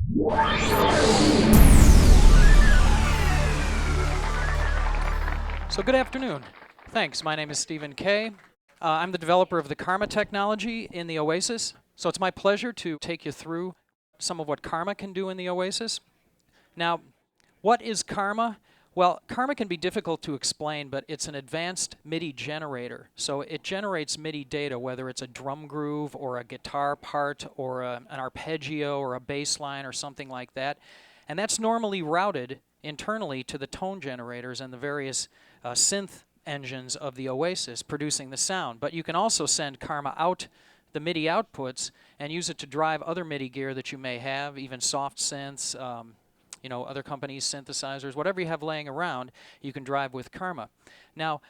So good afternoon. Thanks. My name is Stephen Kay. I'm the developer of the Karma technology in the Oasis. So it's my pleasure to take you through some of what Karma can do in the Oasis. Now, what is Karma? Well, Karma can be difficult to explain, but it's an advanced MIDI generator. So it generates MIDI data, whether it's a drum groove or a guitar part or an arpeggio or a bass line or something like that. And that's normally routed internally to the tone generators and the various synth engines of the Oasis producing the sound. But you can also send Karma out the MIDI outputs and use it to drive other MIDI gear that you may have, even soft synths, you know, other companies' synthesizers, whatever you have laying around, you can drive with Karma. Now,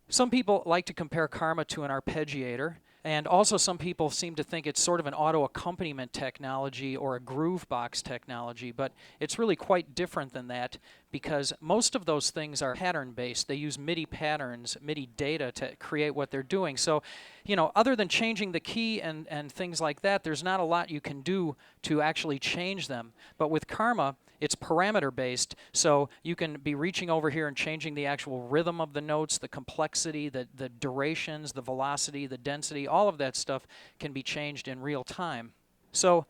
some people like to compare Karma to an arpeggiator, and also some people seem to think it's sort of an auto accompaniment technology or a groove box technology, but it's really quite different than that because most of those things are pattern-based. They use MIDI patterns, MIDI data to create what they're doing. So, you know, other than changing the key and things like that, there's not a lot you can do to actually change them. But with Karma, it's parameter-based, so you can be reaching over here and changing the actual rhythm of the notes, the complexity, the durations, the velocity, the density, all of that stuff can be changed in real time. So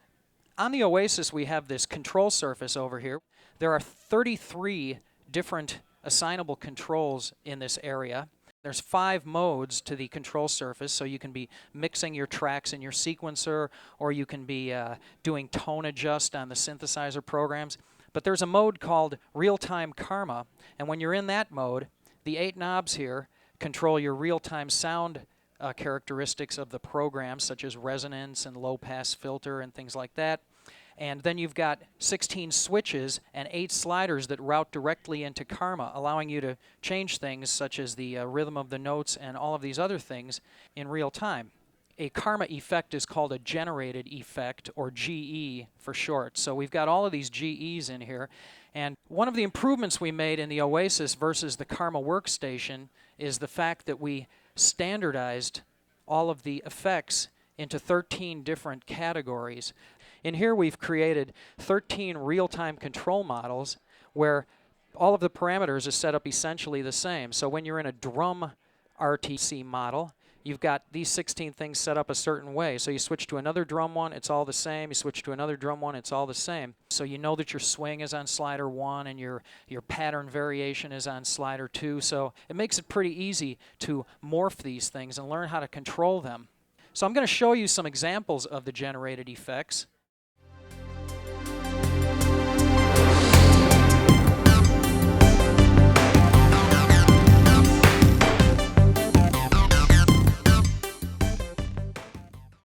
on the Oasis, we have this control surface over here. There are 33 different assignable controls in this area. There's 5 modes to the control surface, so you can be mixing your tracks in your sequencer, or you can be doing tone adjust on the synthesizer programs. But there's a mode called real-time Karma, and when you're in that mode, the 8 knobs here control your real-time sound characteristics of the program, such as resonance and low-pass filter and things like that. And then you've got 16 switches and 8 sliders that route directly into Karma, allowing you to change things such as the rhythm of the notes and all of these other things in real time. A Karma effect is called a generated effect, or GE for short. So we've got all of these GEs in here. And one of the improvements we made in the Oasis versus the Karma workstation is the fact that we standardized all of the effects into 13 different categories. In here we've created 13 real-time control models where all of the parameters are set up essentially the same. So when you're in a drum RTC model, you've got these 16 things set up a certain way. So you switch to another drum one, it's all the same. You switch to another drum one, it's all the same. So you know that your swing is on slider 1 and your pattern variation is on slider 2. So it makes it pretty easy to morph these things and learn how to control them. So I'm going to show you some examples of the generated effects.